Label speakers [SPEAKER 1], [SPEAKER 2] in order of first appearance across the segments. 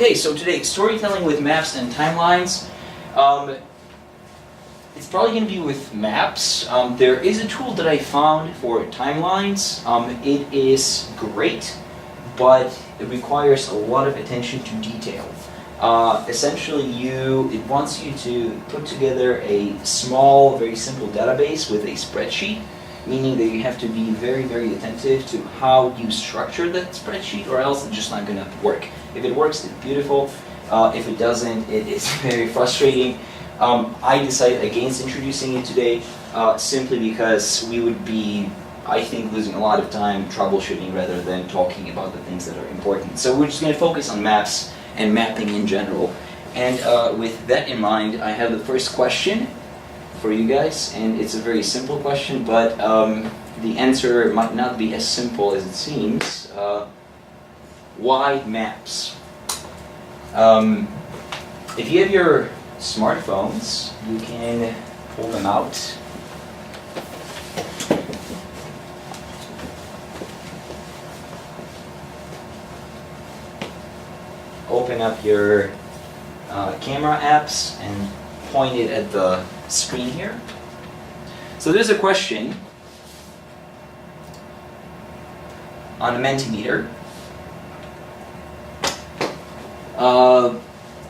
[SPEAKER 1] Okay, so today, storytelling with maps and timelines. It's probably going to be with maps. There is a tool that I found for timelines. It is great, but it requires a lot of attention to detail. Essentially, it wants you to put together a small, very simple database with a spreadsheet, meaning that you have to be very, very attentive to how you structure that spreadsheet, or else it's just not going to work. If it works, it's beautiful. If it doesn't, it is very frustrating. I decided against introducing it today simply because we would be, I think, losing a lot of time troubleshooting rather than talking about the things that are important. So we're just going to focus on maps and mapping in general. And with that in mind, I have the first question for you guys, and it's a very simple question, but the answer might not be as simple as it seems. Why maps? If you have your smartphones, you can pull them out. Open up your camera apps and point it at the screen here. So there's a question on a Mentimeter,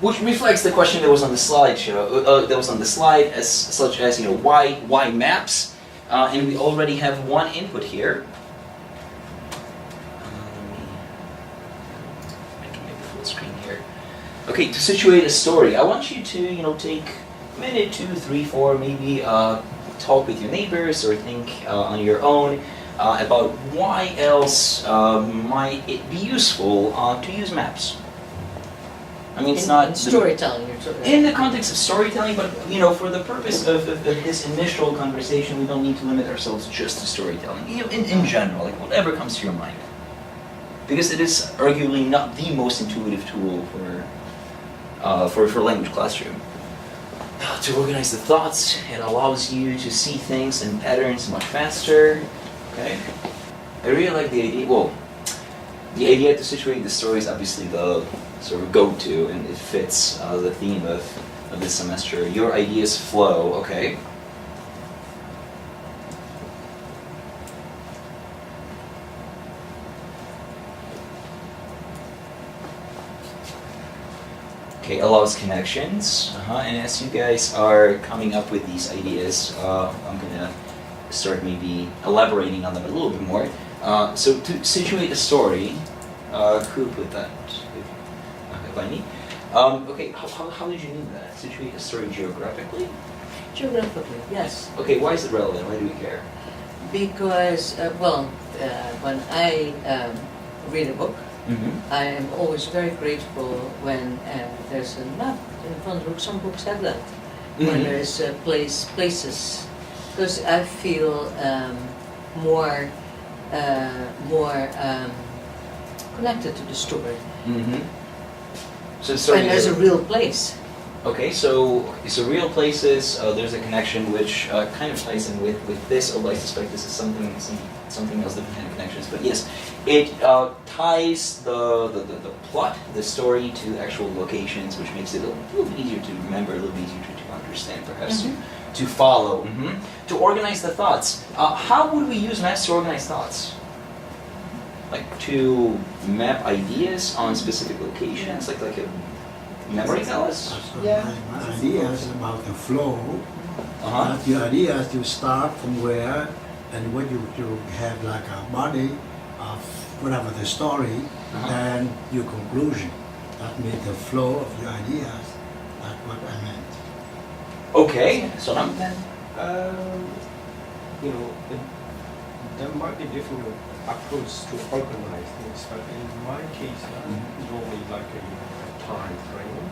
[SPEAKER 1] which reflects the question that was on the slideshow, that was on the slide, such as, why maps? And we already have one input here. I can make the full screen here. Okay, to situate a story, I want you to, take a minute, 2, 3, 4, maybe talk with your neighbors or think on your own about why else might it be useful to use maps. I mean, it's not
[SPEAKER 2] storytelling. You're talking
[SPEAKER 1] in the context of storytelling, but for the purpose of this initial conversation, we don't need to limit ourselves just to storytelling. In general, like whatever comes to your mind, because it is arguably not the most intuitive tool for language classroom. To organize the thoughts, it allows you to see things and patterns much faster. Okay, I really like the idea. Well, the idea to situate the story is obviously the sort of go-to, and it fits the theme of this semester. Your ideas flow, okay. Okay, allows connections, and as you guys are coming up with these ideas, I'm gonna start maybe elaborating on them a little bit more. So to situate a story, who put that? By me. Okay, how did you do that? Situate a story geographically?
[SPEAKER 2] Geographically, yes.
[SPEAKER 1] Okay, why is it relevant? Why do we care?
[SPEAKER 2] Because, when I read a book, I am always very grateful when there's a map in front of the book. Some books have that. When there's places. Because I feel more connected to the story. So when there's a real place.
[SPEAKER 1] Okay, so real places. There's a connection which kind of ties in with this. Although I suspect this is something else, different kind of connections. But yes, it ties the plot, the story, to actual locations, which makes it a little bit easier to remember, a little bit easier to understand, perhaps to follow, to organize the thoughts. How would we use maps to organize thoughts? Like to map ideas on specific locations, like a memory palace?
[SPEAKER 3] Yeah. My idea is about the flow. Your ideas, you start from where, and when you have like a body of whatever the story, and your conclusion. That means the flow of your ideas. That's what I meant.
[SPEAKER 1] Okay, so now
[SPEAKER 4] there might be different approach to organize things, but in my case, normally like a time frame,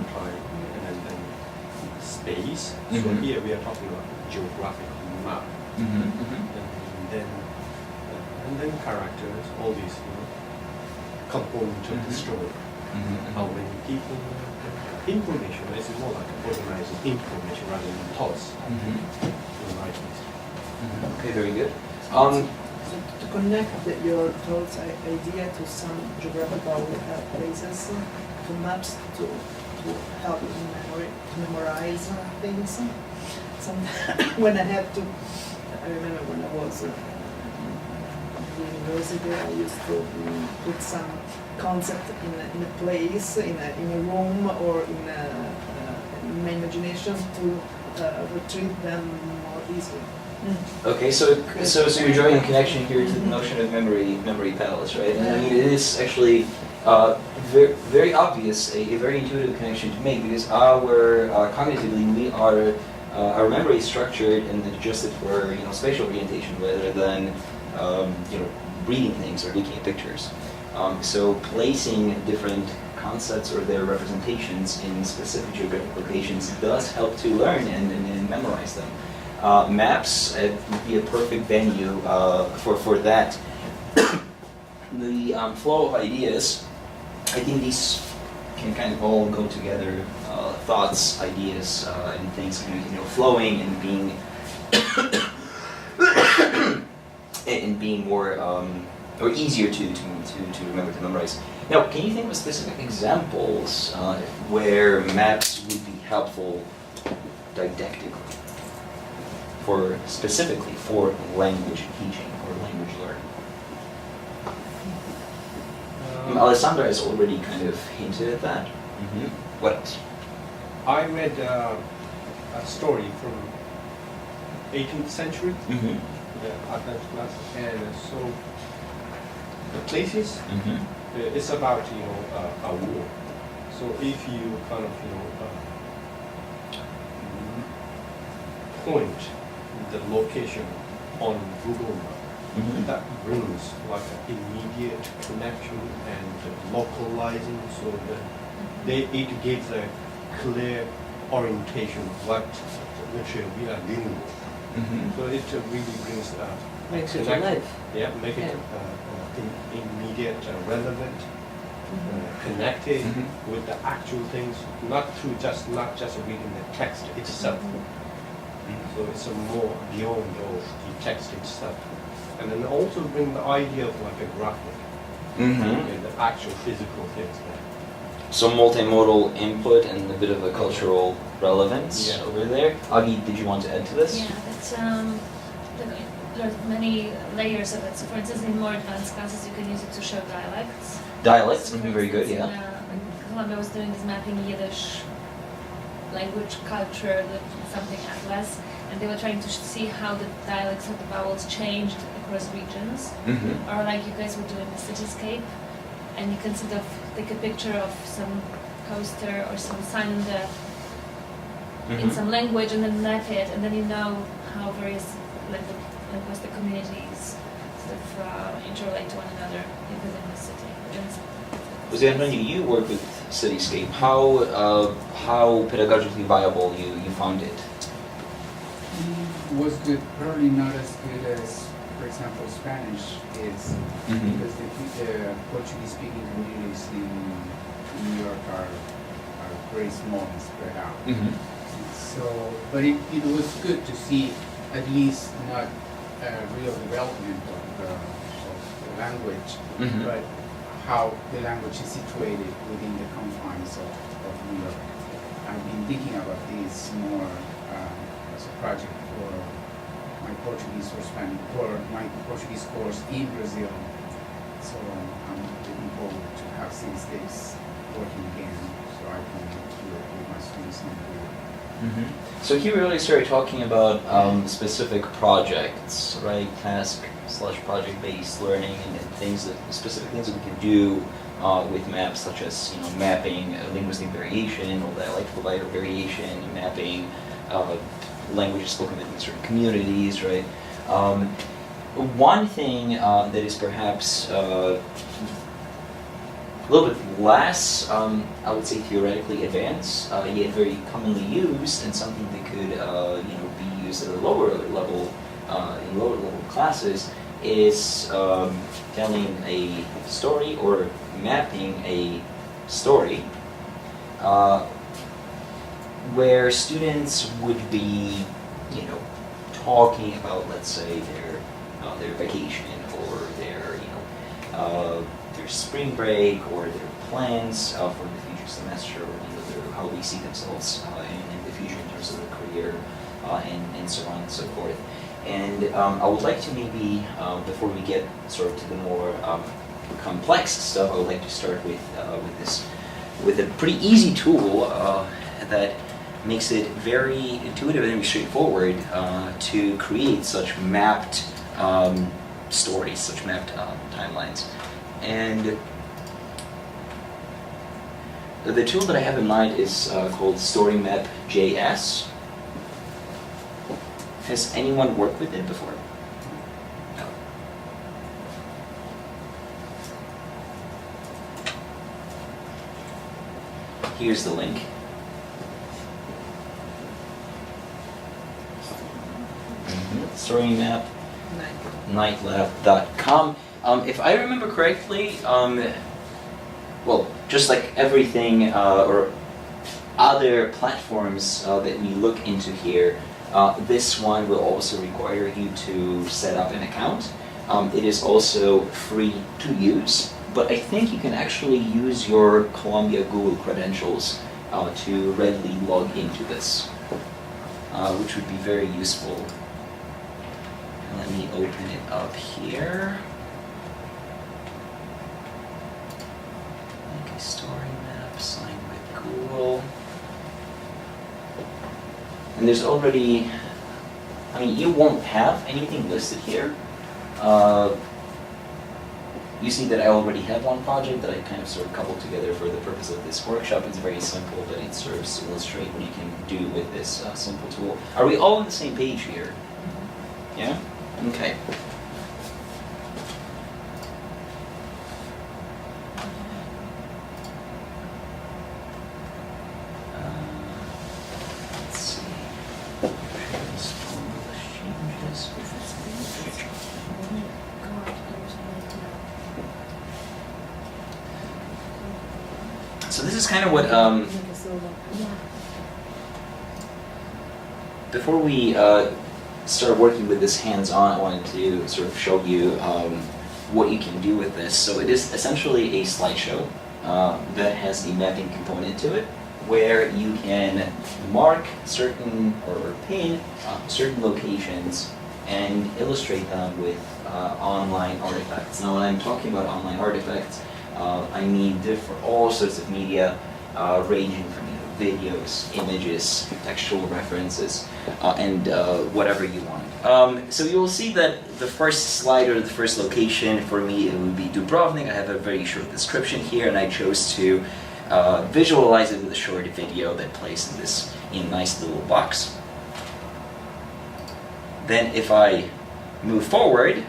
[SPEAKER 4] time, and then space. So here we are talking about geographical map, and then characters, all these components of the story. How many people, information. It's more like organizing information rather than thoughts. In my case.
[SPEAKER 1] Okay, very good.
[SPEAKER 5] To connect your thoughts idea to some geographical places, the maps to help in memory, to memorize things. Sometimes when I have to, I remember when I was in university, I used to put some concept in a place, in a room, or in my imagination to retrieve them more easily.
[SPEAKER 1] Okay, so you're drawing a connection here to the notion of memory palace, right? And I mean, it is actually very, very obvious, a very intuitive connection to make, because cognitively we are our memory is structured and adjusted for spatial orientation rather than reading things or looking at pictures. So placing different concepts or their representations in specific geographic locations does help to learn and memorize them. Maps would be a perfect venue for that. The flow of ideas, I think these can kind of all go together. Thoughts, ideas, and things kind of flowing and being and being more or easier to remember, to memorize. Now, can you think of specific examples where maps would be helpful didactically? Specifically for language teaching or language learning. Alessandra has already kind of hinted at that. What else?
[SPEAKER 4] I read a story from 18th century, the advanced class, and so the places it's about a war. So if you kind of point the location on Google Map, that brings like an immediate connection and localizing, so that it gives a clear orientation what which we are dealing with. So it really brings
[SPEAKER 2] Makes it
[SPEAKER 4] connection.
[SPEAKER 2] alive.
[SPEAKER 4] Yeah, make it immediate, relevant, connected with the actual things, not just reading the text itself. So it's a more beyond of the text itself, and then also bring the idea of like a graphic, and the actual physical things there.
[SPEAKER 1] So multimodal input and a bit of a cultural relevance over there. Agi, did you want to add to this?
[SPEAKER 6] Yeah, that's there's many layers of it. So, for instance, in more advanced classes, you can use it to show dialects.
[SPEAKER 1] Dialects,
[SPEAKER 6] So, for
[SPEAKER 1] very good,
[SPEAKER 6] instance,
[SPEAKER 1] yeah.
[SPEAKER 6] in Colombia was doing this mapping Yiddish language, culture, something atlas, and they were trying to see how the dialects of the vowels changed across regions. Or like you guys were doing the cityscape, and you can sort of take a picture of some poster or some sign in some language, and then map it, and then you know how various linguistic communities sort of interrelate to one another within the city.
[SPEAKER 1] When you work with Cityscape, how pedagogically viable you found it?
[SPEAKER 7] Was good, probably not as good as, for example, Spanish is, because the Portuguese-speaking communities in New York are very small and spread out. So, but it was good to see at least not a real development of the language, but how the language is situated within the confines of New York. I've been thinking about this more as a project for my Portuguese or Spanish, or my Portuguese course in Brazil. So I'm looking forward to have Cityscapes working again, so I can do it with my students in Brazil.
[SPEAKER 1] So here we really started talking about specific projects, right? Task/project-based learning and specific things that we can do with maps, such as mapping linguistic variation or dialectal variation, mapping languages spoken within certain communities, right? One thing that is perhaps a little bit less, I would say, theoretically advanced, yet very commonly used, and something that could, be used at a lower level, in lower level classes, is telling a story or mapping a story, where students would be, talking about, let's say, their vacation or their spring break or their plans for the future semester, or how they see themselves in the future in terms of their career, and so on and so forth. And I would like to maybe, before we get sort of to the more complex stuff, I would like to start with a pretty easy tool that makes it very intuitive and very straightforward to create such mapped stories, such mapped timelines. And the tool that I have in mind is called StoryMap.js. Has anyone worked with it before? No. Here's the link. StoryMap. nightlab.com. If I remember correctly, well, just like everything or other platforms that we look into here, this one will also require you to set up an account. It is also free to use, but I think you can actually use your Columbia Google credentials to readily log into this, which would be very useful. Let me open it up here. Okay, story map, sign with Google. And there's already, I mean, you won't have anything listed here. You see that I already have one project that I kind of sort of coupled together for the purpose of this workshop. It's very simple, but it serves to illustrate what you can do with this simple tool. Are we all on the same page here? Yeah? Okay. Let's see. Changes. So this is kind of what, before we start working with this hands-on, I wanted to sort of show you what you can do with this. So it is essentially a slideshow that has a mapping component to it, where you can mark certain or pin certain locations and illustrate them with online artifacts. Now when I'm talking about online artifacts, I mean all sorts of media ranging from videos, images, textual references, and whatever you want. So you'll see that the first slide or the first location for me, it would be Dubrovnik. I have a very short description here, and I chose to visualize it with a short video that plays in this nice little box. Then if I move forward,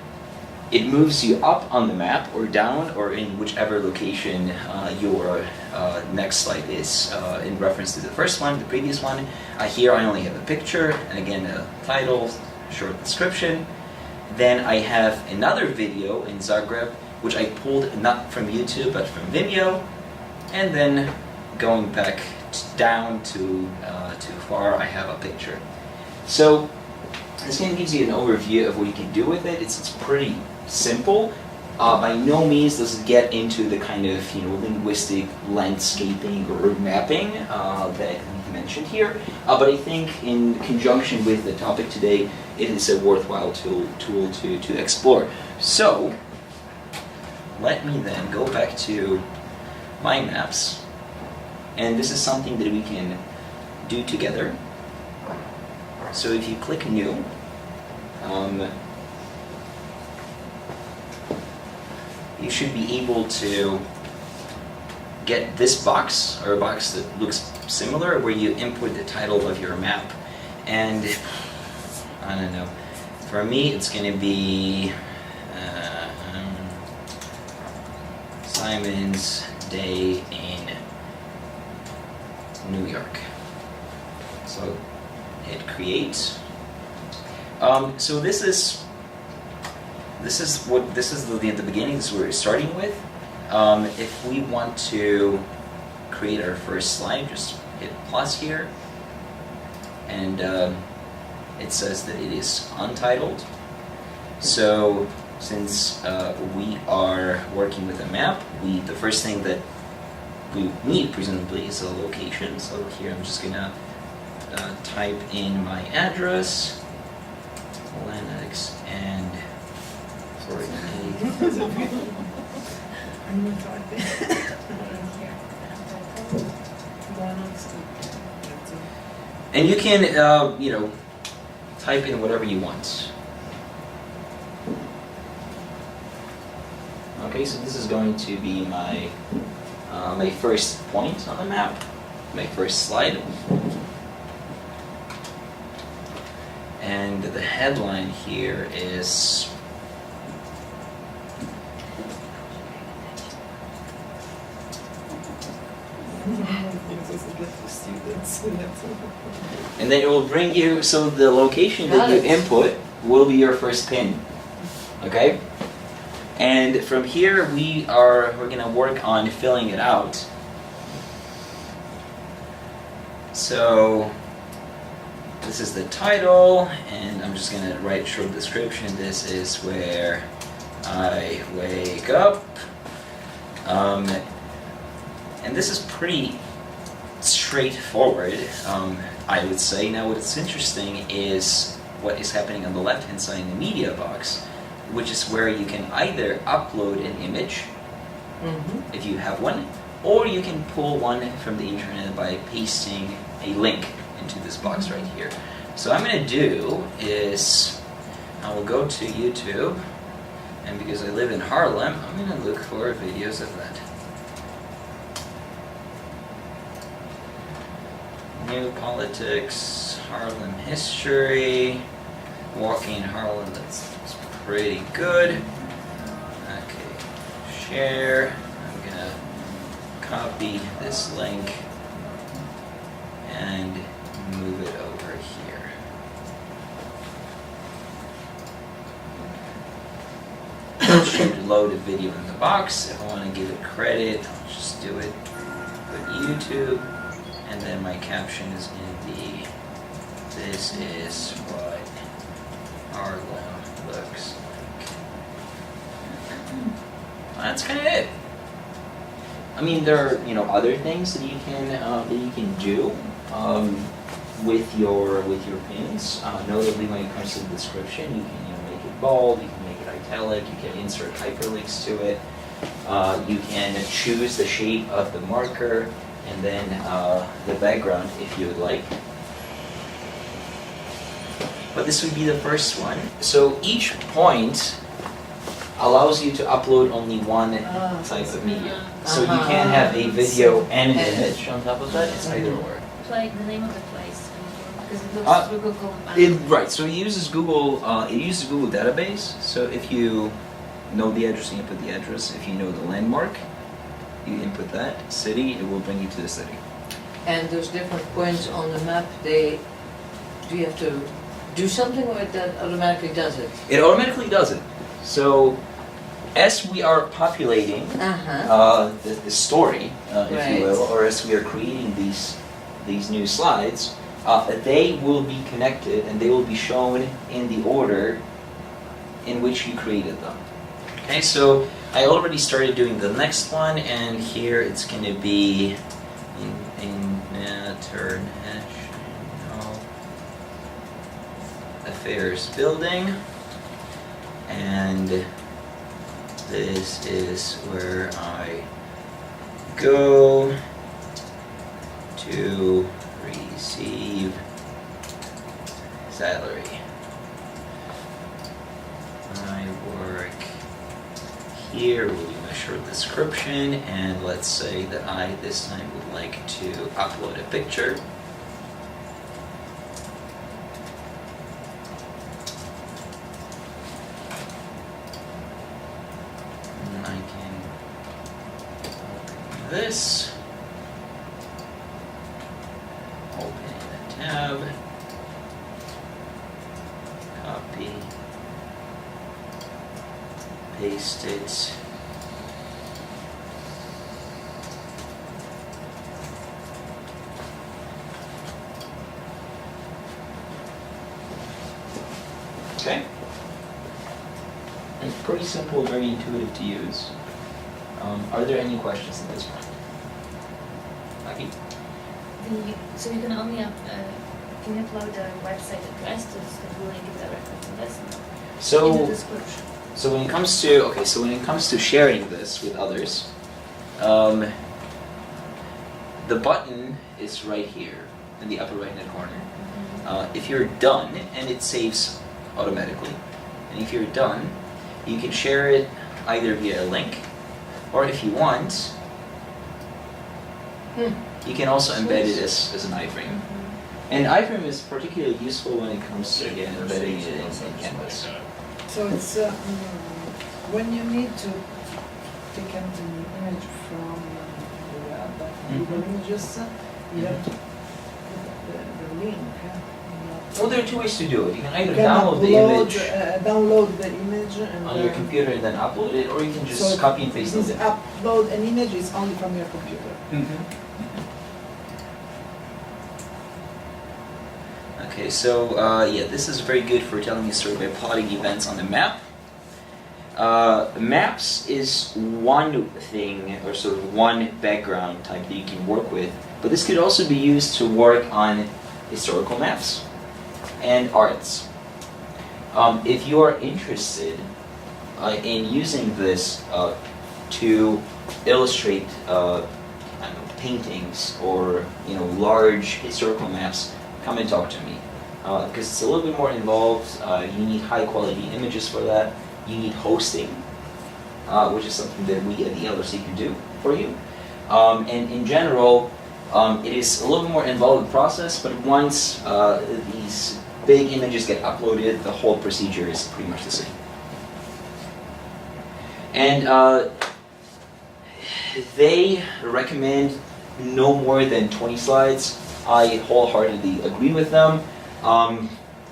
[SPEAKER 1] it moves you up on the map or down or in whichever location your next slide is in reference to the first one, the previous one. Here I only have a picture and again a title, short description. Then I have another video in Zagreb which I pulled not from YouTube but from Vimeo, and then going back down to far I have a picture. So this kind of gives you an overview of what you can do with it. It's pretty simple. By no means does it get into the kind of linguistic landscaping or mapping that we mentioned here. But I think in conjunction with the topic today, it is a worthwhile tool to explore. So let me then go back to my maps, and this is something that we can do together. So if you click New, you should be able to get this box, or a box that looks similar, where you input the title of your map. And I don't know, for me it's going to be Simon's Day in New York. So hit create. So this is the beginning. This is what we're starting with. If we want to create our first slide, just hit plus here, and it says that it is untitled. So since we are working with a map, the first thing that we need presumably is a location. So here I'm just gonna type in my address, Linux, and sorry,
[SPEAKER 5] I'm gonna try it.
[SPEAKER 6] Here.
[SPEAKER 1] and you can you know, type in whatever you want. Okay, so this is going to be my my first point on the map, my first slide. And the headline here is and then it will bring you, so the location that you input will be your first pin. Okay? And from here we're gonna work on filling it out. So this is the title, and I'm just gonna write a short description. This is where I wake up. And this is pretty straightforward, I would say. Now what's interesting is what is happening on the left hand side in the media box, which is where you can either upload an image, if you have one, or you can pull one from the internet by pasting a link into this box right here. So what I'm going to do is I will go to YouTube, and because I live in Harlem, I'm going to look for videos of that. New politics, Harlem history, walking in Harlem, that's pretty good. Okay, share. I'm gonna copy this link and move it over here. It should load a video in the box. If I want to give it credit, I'll just do it with YouTube. And then my caption is in the, this is what Harlem looks like. That's kind of it. I mean, there are, you know, other things that you can do with your pins. Notably, when it comes to the description, you can, you know, make it bold, you can make it italic, you can insert hyperlinks to it. You can choose the shape of the marker and then the background if you would like. But this would be the first one. So each point allows you to upload only one type of media. So you can have a video and an image on top of that. It's either or.
[SPEAKER 6] Like the name of the place, because it looks through Google.
[SPEAKER 1] Right. So it uses Google. It uses Google database. So if you know the address, you input the address. If you know the landmark, you input that city. It will bring you to the city.
[SPEAKER 2] And those different points on the map, do you have to do something, or that automatically does it?
[SPEAKER 1] It automatically does it. So as we are populating the story, if you will, or as we are creating these new slides, they will be connected and they will be shown in the order in which you created them. Okay, so I already started doing the next one, and here it's going to be International Affairs Building, and this is where I go to receive salary. I work here, will be my short description, and let's say that I this time would like to upload a picture. And I can open this, open a tab, copy, paste it. Okay. It's pretty simple, very intuitive to use. Are there any questions at this point? copy.
[SPEAKER 6] So you can only can you upload a website address to the link directly to this in the
[SPEAKER 1] So,
[SPEAKER 6] description.
[SPEAKER 1] so when it comes to sharing this with others, the button is right here in the upper right hand corner. If you're done, and it saves automatically, and if you're done, you can share it either via a link, or if you want, you can also embed it as an iframe. And iframe is particularly useful when it comes to, again, embedding it in Canvas.
[SPEAKER 5] So it's when you need to take an image from the web, Google Images, you have to put the link.
[SPEAKER 1] Well, there are two ways to do it. You can either
[SPEAKER 5] You can
[SPEAKER 1] download the image
[SPEAKER 5] download the image and
[SPEAKER 1] on your computer and then upload it, or you can just
[SPEAKER 5] so
[SPEAKER 1] copy and paste the
[SPEAKER 5] this
[SPEAKER 1] link.
[SPEAKER 5] upload an image is only from your computer.
[SPEAKER 1] Okay, so yeah, this is very good for telling a story by plotting events on the map. Maps is one thing, or sort of one background type that you can work with, but this could also be used to work on historical maps and arts. If you are interested in using this to illustrate I don't know, paintings or large historical maps, come and talk to me, because it's a little bit more involved. You need high quality images for that. You need hosting, which is something that we at the LRC can do for you. And in general, it is a little bit more involved process, but once these big images get uploaded, the whole procedure is pretty much the same. And they recommend no more than 20 slides. I wholeheartedly agree with them.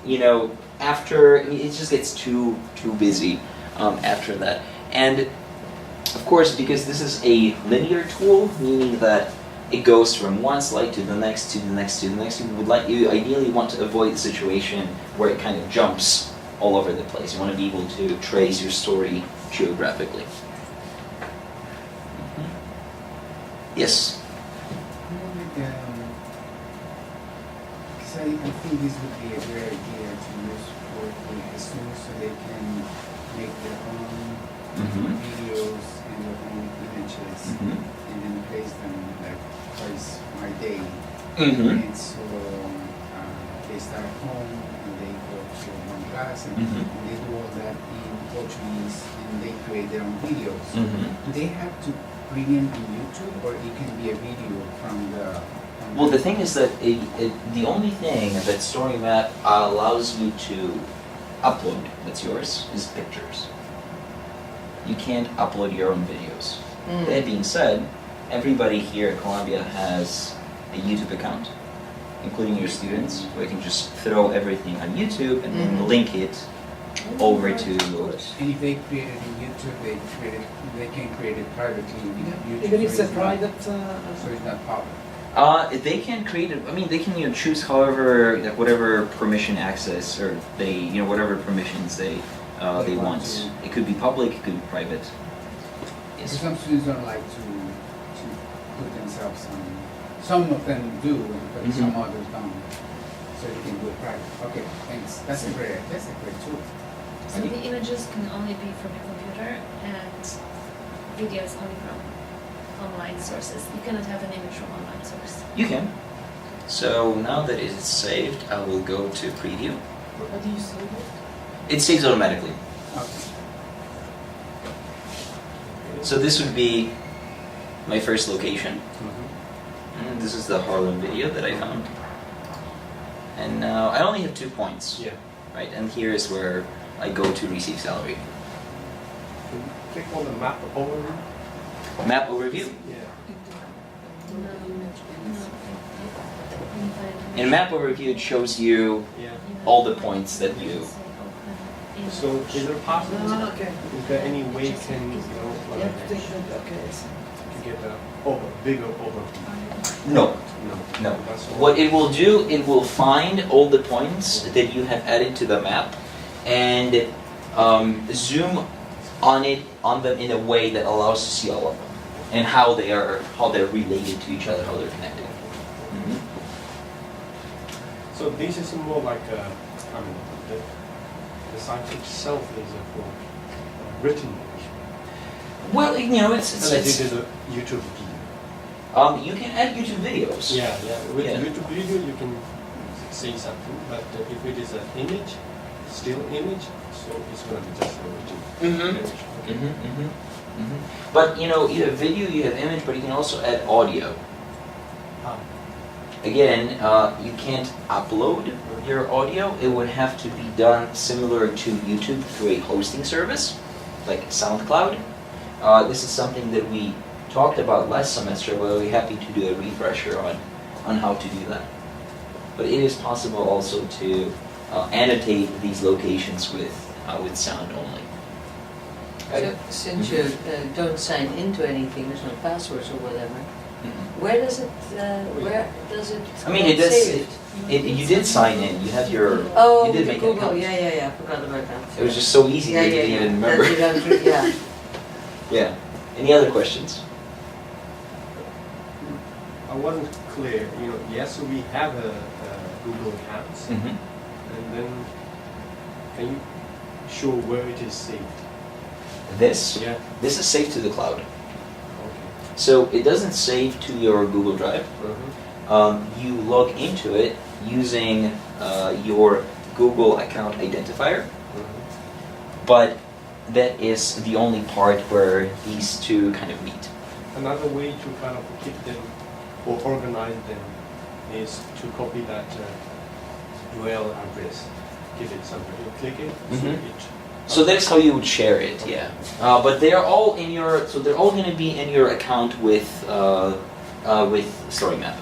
[SPEAKER 1] It just gets too busy after that. And of course, because this is a linear tool, meaning that it goes from one slide to the next, to the next, to the next, you ideally want to avoid the situation where it kind of jumps all over the place. You want to be able to trace your story geographically. Yes?
[SPEAKER 7] So I think this would be a great idea to use for the students so they can make their own videos and their own images and then place them like twice a day. And so they start at home and they go to one class and they do all that in Portuguese and they create their own videos. Do they have to bring in on YouTube, or it can be a video from the...
[SPEAKER 1] Well, the thing is that the only thing that StoryMap allows you to upload that's yours is pictures. You can't upload your own videos. That being said, everybody here at Columbia has a YouTube account, including your students, where you can just throw everything on YouTube and then link it over to...
[SPEAKER 7] And if they create it in YouTube, they can create it privately in YouTube.
[SPEAKER 5] Even if it's a private.
[SPEAKER 7] So it's not public.
[SPEAKER 1] They can create it. I mean, they can choose however, whatever permission access or whatever permissions they want. It could be public, it could be private.
[SPEAKER 7] Because
[SPEAKER 1] Yes.
[SPEAKER 7] some students don't like to put themselves on. Some of them do, but some others don't. So you can do it private. Okay, thanks. That's a great tool.
[SPEAKER 6] So the images can only be from your computer and videos only from online sources. You cannot have an image from online source.
[SPEAKER 1] You can. So now that it is saved, I will go to preview.
[SPEAKER 5] How do you save it?
[SPEAKER 1] It saves automatically.
[SPEAKER 7] Okay.
[SPEAKER 1] So this would be my first location. And this is the Harlem video that I found. And now I only have 2 points.
[SPEAKER 4] Yeah.
[SPEAKER 1] Right, and here is where I go to receive salary.
[SPEAKER 4] Can you click on the map overview?
[SPEAKER 1] Map overview.
[SPEAKER 4] Yeah.
[SPEAKER 1] In map overview, it shows you
[SPEAKER 4] Yeah.
[SPEAKER 1] all the points that you.
[SPEAKER 4] So is it possible?
[SPEAKER 5] No, okay.
[SPEAKER 4] Is there any way can
[SPEAKER 5] You have to take it, okay.
[SPEAKER 4] to get a bigger overview?
[SPEAKER 1] No.
[SPEAKER 4] No.
[SPEAKER 1] No.
[SPEAKER 4] That's all.
[SPEAKER 1] What it will do, it will find all the points that you have added to the map and zoom on them in a way that allows to see all of them. and how they're related to each other, how they're connected. Mhm.
[SPEAKER 4] So this is more like the site itself is for written news.
[SPEAKER 1] Well, it's
[SPEAKER 4] Unless it is a YouTube video.
[SPEAKER 1] you can add YouTube videos.
[SPEAKER 4] Yeah. With
[SPEAKER 1] Yeah.
[SPEAKER 4] YouTube video, you can say something, but if it is an image, still image, so it's going to be just a written
[SPEAKER 1] Mhm.
[SPEAKER 4] image. Okay.
[SPEAKER 1] But you have video, you have image, but you can also add audio.
[SPEAKER 4] Ah,
[SPEAKER 1] Again, you can't upload your audio. It would have to be done similar to YouTube through a hosting service, like SoundCloud. This is something that we talked about last semester. We're happy to do a refresher on how to do that. But it is possible also to annotate these locations with sound only.
[SPEAKER 2] So, since you don't sign into anything, there's no passwords or whatever,
[SPEAKER 1] Mhm.
[SPEAKER 2] where does it
[SPEAKER 1] I mean, it does.
[SPEAKER 2] save it?
[SPEAKER 1] You did sign in. You have your.
[SPEAKER 2] Oh,
[SPEAKER 1] you did
[SPEAKER 2] the
[SPEAKER 1] make an
[SPEAKER 2] Google,
[SPEAKER 1] account.
[SPEAKER 2] yeah, I forgot about that.
[SPEAKER 1] It was just so easy that you didn't even remember.
[SPEAKER 2] That you don't re- yeah.
[SPEAKER 1] Yeah. Any other questions?
[SPEAKER 4] I wasn't clear. Yes, we have a Google account,
[SPEAKER 1] Mm-hmm.
[SPEAKER 4] and then can you show where it is saved?
[SPEAKER 1] This
[SPEAKER 4] Yeah.
[SPEAKER 1] is saved to the cloud.
[SPEAKER 4] Okay.
[SPEAKER 1] So it doesn't save to your Google Drive. You log into it using your Google account identifier, but that is the only part where these two kind of meet.
[SPEAKER 4] Another way to kind of keep them or organize them is to copy that URL address, give it somewhere, you click it,
[SPEAKER 1] Mhm.
[SPEAKER 4] it.
[SPEAKER 1] So that's how you would share it, yeah. But they're all in your, so they're all going to be in your account with StoryMap.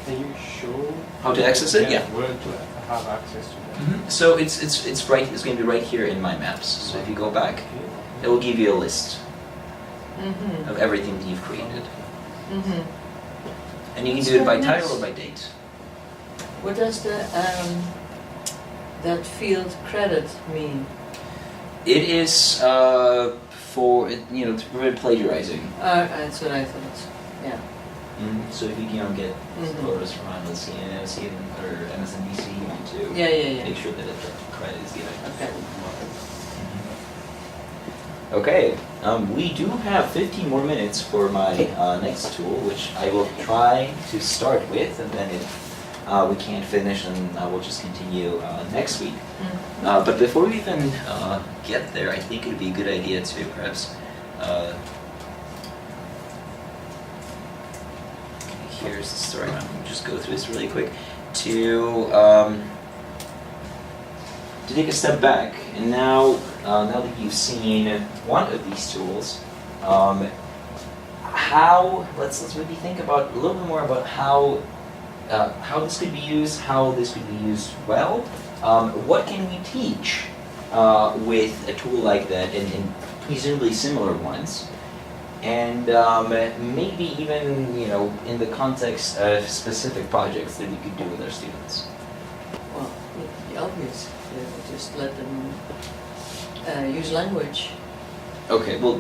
[SPEAKER 4] Can you show
[SPEAKER 1] How to access it? Yeah.
[SPEAKER 4] where to have access to that?
[SPEAKER 1] So it's right. It's going to be right here in my maps. So if you go back,
[SPEAKER 4] Okay.
[SPEAKER 1] it will give you a list
[SPEAKER 2] Mm-hmm.
[SPEAKER 1] of everything that you've created,
[SPEAKER 2] Mm-hmm.
[SPEAKER 1] and you can
[SPEAKER 2] That's
[SPEAKER 1] do it by
[SPEAKER 2] very
[SPEAKER 1] title
[SPEAKER 2] nice.
[SPEAKER 1] or by date.
[SPEAKER 2] What does that field credit mean?
[SPEAKER 1] It is for to prevent plagiarizing.
[SPEAKER 2] That's what I thought. Yeah.
[SPEAKER 1] So if you get
[SPEAKER 2] Mhm.
[SPEAKER 1] photos from CNN or MSNBC, you want to
[SPEAKER 2] Yeah.
[SPEAKER 1] make sure that the credit is given.
[SPEAKER 2] Okay.
[SPEAKER 1] Okay, we do have 15 more minutes for my next tool, which I will try to start with, and then if we can't finish, then we'll just continue next week. But before we even get there, I think it would be a good idea to perhaps here's the story. I'm going to just go through this really quick to take a step back, and now that you've seen one of these tools, let's maybe think about a little bit more about how this could be used, how this could be used well. What can we teach with a tool like that, and presumably similar ones, and maybe even in the context of specific projects that we could do with our students.
[SPEAKER 2] Well, the obvious. Just let them use language.
[SPEAKER 1] Okay, well,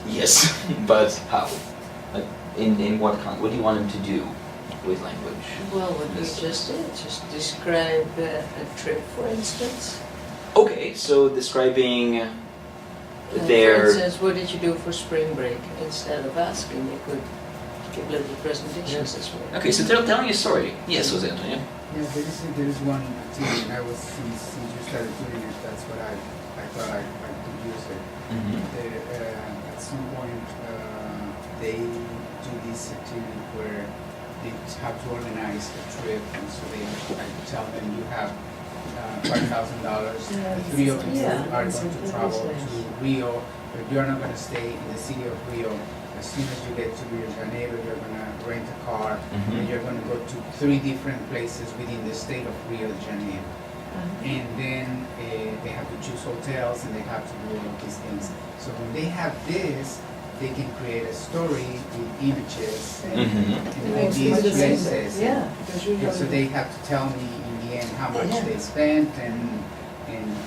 [SPEAKER 1] yes, but how? Like, in what what do you want them to do with language?
[SPEAKER 2] Well, what we
[SPEAKER 1] Yes.
[SPEAKER 2] just did, just describe a trip, for instance.
[SPEAKER 1] Okay, so describing
[SPEAKER 2] For
[SPEAKER 1] their...
[SPEAKER 2] instance, what did you do for spring break? Instead of asking, you could give little presentations this way.
[SPEAKER 1] Okay, so telling a story. Yes, Jose Antonio.
[SPEAKER 7] Yeah, there is one activity, and I was, since you started doing it, that's what I thought I could use it. At some point, they do this activity where they have to organize a trip, and so I tell them you have $5,000.
[SPEAKER 5] Yeah,
[SPEAKER 7] The three of you
[SPEAKER 2] yeah,
[SPEAKER 7] are
[SPEAKER 2] it's
[SPEAKER 7] going to
[SPEAKER 2] a
[SPEAKER 7] travel
[SPEAKER 2] business.
[SPEAKER 7] to Rio, but you're not going to stay in the city of Rio. As soon as you get to Rio de Janeiro, you're going to rent a car, and you're going to go to 3 different places within the state of Rio de Janeiro. And then they have to choose hotels, and they have to do all of these things. So when they have this, they can create a story with images and with these places.
[SPEAKER 2] Yeah.
[SPEAKER 5] Because
[SPEAKER 7] And so
[SPEAKER 5] usually
[SPEAKER 7] they have to tell me in the end how much
[SPEAKER 2] Yeah.
[SPEAKER 7] they spent and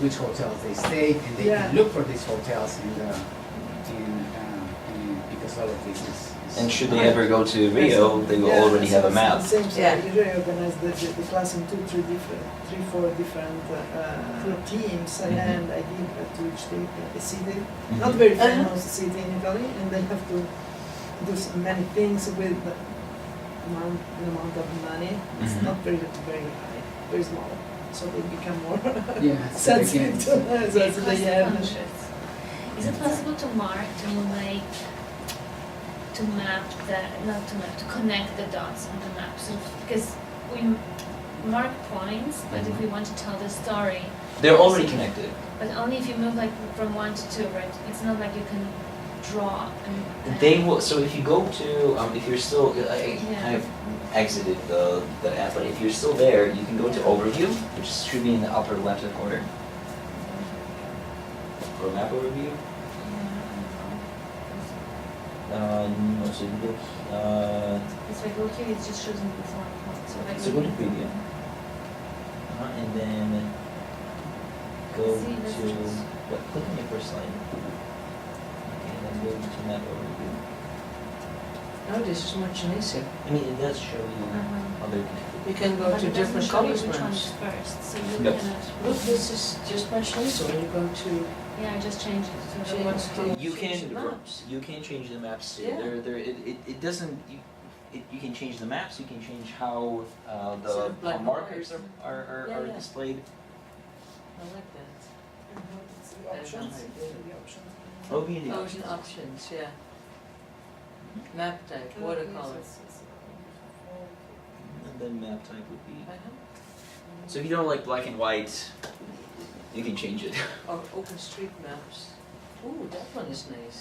[SPEAKER 7] which hotels they stayed, and they
[SPEAKER 5] Yeah.
[SPEAKER 7] can look for these hotels in because all of this is.
[SPEAKER 1] And should they ever go to Rio, they will already have a map.
[SPEAKER 5] The same, so
[SPEAKER 2] Yeah.
[SPEAKER 5] you reorganize the class in three, four different teams,
[SPEAKER 1] Mhm.
[SPEAKER 5] and I give to each team a city, not very famous city in Italy, and they have to do many things with an amount of money. It's
[SPEAKER 1] Mhm.
[SPEAKER 5] not very high, very small, so they become more
[SPEAKER 7] Yeah,
[SPEAKER 5] sensitive to
[SPEAKER 6] Cost
[SPEAKER 5] so they have.
[SPEAKER 6] conscious. Is it possible to to connect the dots on the map? So, because we mark points, but if we want to tell the story,
[SPEAKER 1] They're already connected.
[SPEAKER 6] but only if you move like from 1 to 2, right? It's not like you can draw and.
[SPEAKER 1] They will. So if you go to, if you're still, I
[SPEAKER 6] Yeah.
[SPEAKER 1] kind of exited the app, but if you're still there, you can go to Overview, which should be in the upper left-hand corner, or Map Overview. No, so you go.
[SPEAKER 6] It's like, look here, it just shows me this one point. So like.
[SPEAKER 1] So go to Preview. And then go
[SPEAKER 6] See, this
[SPEAKER 1] to,
[SPEAKER 6] is-
[SPEAKER 1] click on your first slide. Okay, and then go to Map Overview.
[SPEAKER 2] Oh, this is much nicer.
[SPEAKER 1] I mean, it does show you
[SPEAKER 6] Uh-huh.
[SPEAKER 1] other connected.
[SPEAKER 2] You can go
[SPEAKER 6] But
[SPEAKER 2] to
[SPEAKER 6] it doesn't
[SPEAKER 2] different
[SPEAKER 6] show you
[SPEAKER 2] colors
[SPEAKER 6] which one
[SPEAKER 2] maps.
[SPEAKER 6] is first, so you
[SPEAKER 1] Yep.
[SPEAKER 6] cannot.
[SPEAKER 2] Look, this is just much nicer when you go to
[SPEAKER 6] Yeah, I just changed it to the
[SPEAKER 2] Change
[SPEAKER 6] one.
[SPEAKER 2] to-
[SPEAKER 1] You
[SPEAKER 2] change
[SPEAKER 1] can
[SPEAKER 2] the maps.
[SPEAKER 1] you can change the maps too.
[SPEAKER 2] Yeah.
[SPEAKER 1] It doesn't you can change the maps. You can change how
[SPEAKER 2] Instead
[SPEAKER 1] the
[SPEAKER 2] of black and
[SPEAKER 1] markers
[SPEAKER 2] white.
[SPEAKER 1] are
[SPEAKER 2] Yeah, yeah.
[SPEAKER 1] displayed.
[SPEAKER 2] I like that.
[SPEAKER 5] It's the
[SPEAKER 2] I don't
[SPEAKER 5] options.
[SPEAKER 2] know how to do it.
[SPEAKER 5] The options.
[SPEAKER 1] Oh, be in the
[SPEAKER 2] Options, options, yeah. Map type, watercolor.
[SPEAKER 1] And then map type would be.
[SPEAKER 2] Uh-huh.
[SPEAKER 1] So if you don't like black and white, you can change it.
[SPEAKER 2] Or open street maps. Ooh, that one is nice.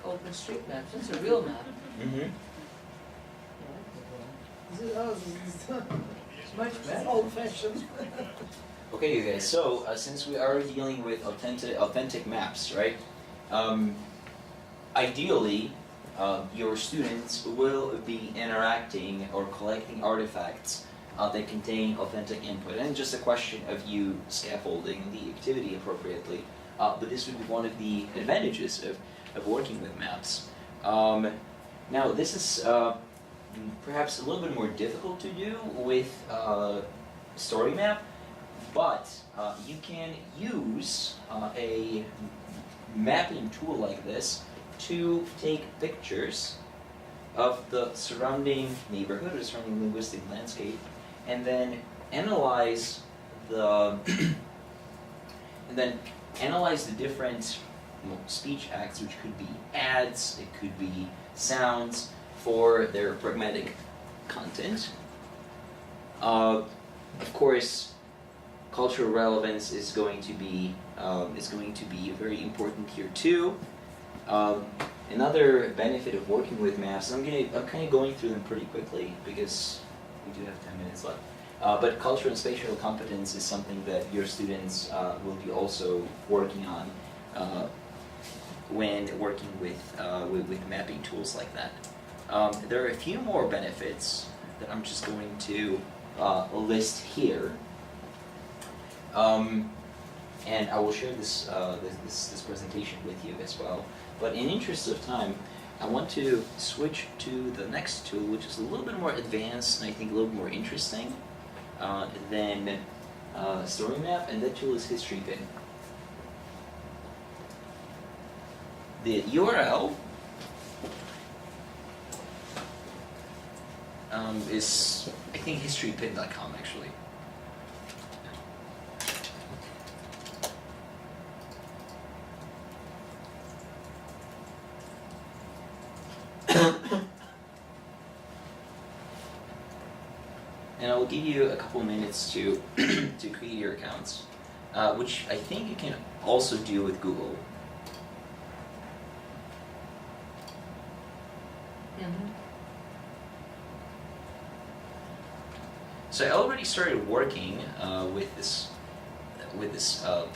[SPEAKER 2] Open street maps, that's a real map.
[SPEAKER 1] Mm-hmm.
[SPEAKER 2] I like that one.
[SPEAKER 5] This is
[SPEAKER 2] It's much better.
[SPEAKER 5] old fashioned.
[SPEAKER 1] Okay, you guys. So since we are dealing with authentic maps, right? Ideally, your students will be interacting or collecting artifacts that contain authentic input, and just a question of you scaffolding the activity appropriately. But this would be one of the advantages of working with maps. Now, this is perhaps a little bit more difficult to do with Story Map, but you can use a mapping tool like this to take pictures of the surrounding neighborhood or surrounding linguistic landscape, and then analyze the different speech acts, which could be ads, it could be sounds, for their pragmatic content. Of course, cultural relevance is going to be very important here too. Another benefit of working with maps, I'm kind of going through them pretty quickly because we do have 10 minutes left. But cultural and spatial competence is something that your students will be also working on when working with mapping tools like that. There are a few more benefits that I'm just going to list here. And I will share this presentation with you as well. But in interest of time, I want to switch to the next tool, which is a little bit more advanced and I think a little bit more interesting than Story Map, and that tool is History Pin. The URL is, I think, historypin.com actually. And I will give you a couple minutes to to create your accounts, which I think you can also do with Google.
[SPEAKER 2] Mhm.
[SPEAKER 1] So I already started working with this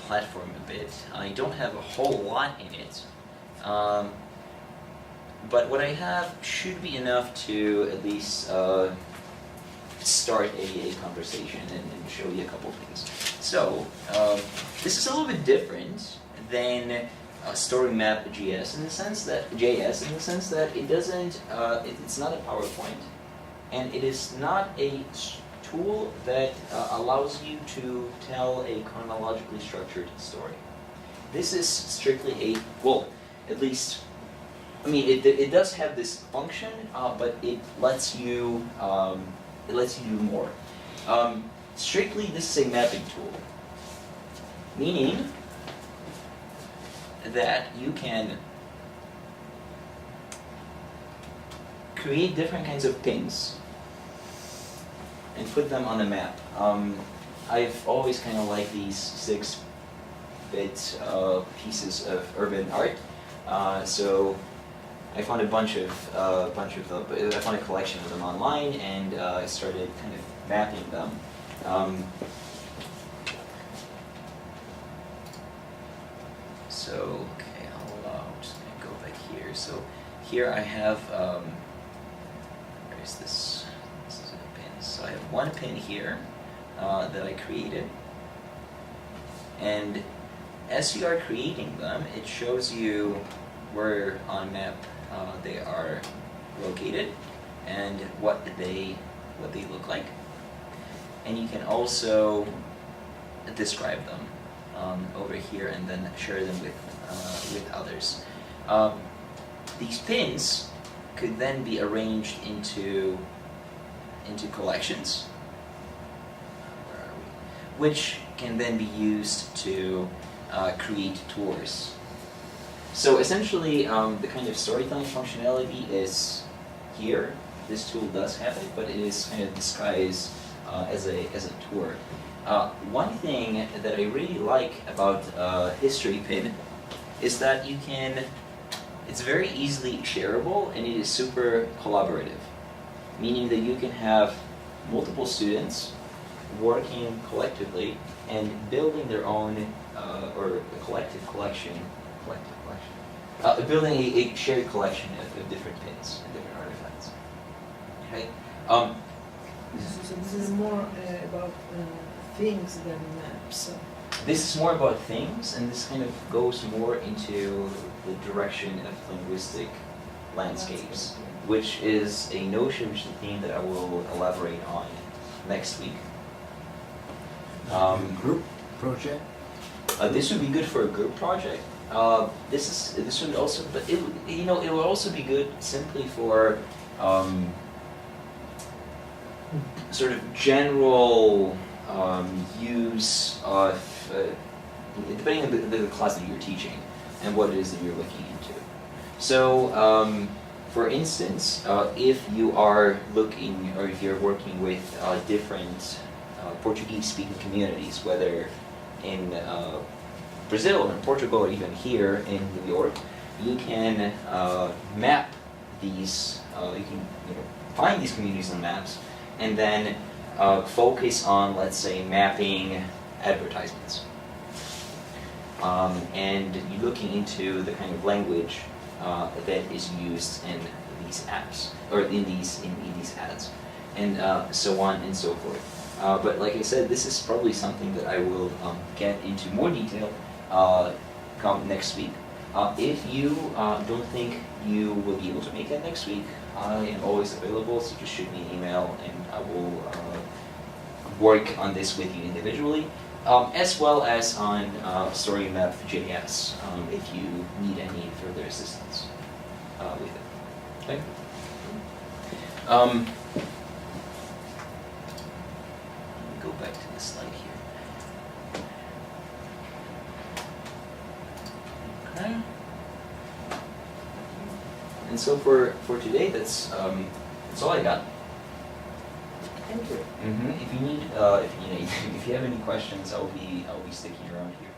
[SPEAKER 1] platform a bit. I don't have a whole lot in it, but what I have should be enough to at least start a conversation and show you a couple things. So this is a little bit different than story map JS in the sense that it doesn't, it's not a PowerPoint, and it is not a tool that allows you to tell a chronologically structured story. This is strictly a, well, at least, I mean, it does have this function, but it lets you do more. Strictly, this is a mapping tool, meaning that you can create different kinds of pins and put them on a map. I've always kind of liked these 6-bit pieces of urban art, so I found a bunch of them. I found a collection of them online, and I started kind of mapping them. So, okay, I'm just gonna go back here. So here I have, where is this? This is a pin. So I have one pin here that I created. And as you are creating them, it shows you where on map they are located and what they look like. And you can also describe them over here and then share them with others. These pins could then be arranged into collections, where are we? Which can then be used to create tours. So essentially, the kind of storytelling functionality is here. This tool does have it, but it is kind of disguised as a tour. One thing that I really like about History Pin is that it's very easily shareable, and it is super collaborative, meaning that you can have multiple students working collectively and building their own or a collective collection, building a shared collection of different pins and different artifacts. Okay.
[SPEAKER 5] So this is more about things than maps.
[SPEAKER 1] This is more about things, and this kind of goes more into the direction of linguistic landscapes, which is a notion, which is a theme that I will elaborate on next week.
[SPEAKER 3] Group project?
[SPEAKER 1] This would be good for a group project. This would also, but it would also be good simply for sort of general use of, depending on the class that you're teaching and what it is that you're looking into. So, for instance, if you are looking, or if you're working with different Portuguese-speaking communities, whether in Brazil or in Portugal or even here in New York, you can map these, you can find these communities on maps, and then focus on, let's say, mapping advertisements. And you're looking into the kind of language that is used in these apps, or in these ads, and so on and so forth. But like I said, this is probably something that I will get into more detail come next week. If you don't think you will be able to make it next week, I am always available, so just shoot me an email and I will work on this with you individually, as well as on StoryMap.js if you need any further assistance with it. Okay? Let me go back to the slide here. Okay. And so for today, that's all I got.
[SPEAKER 5] Thank you.
[SPEAKER 1] If you need, if you have any questions, I'll be sticking around here.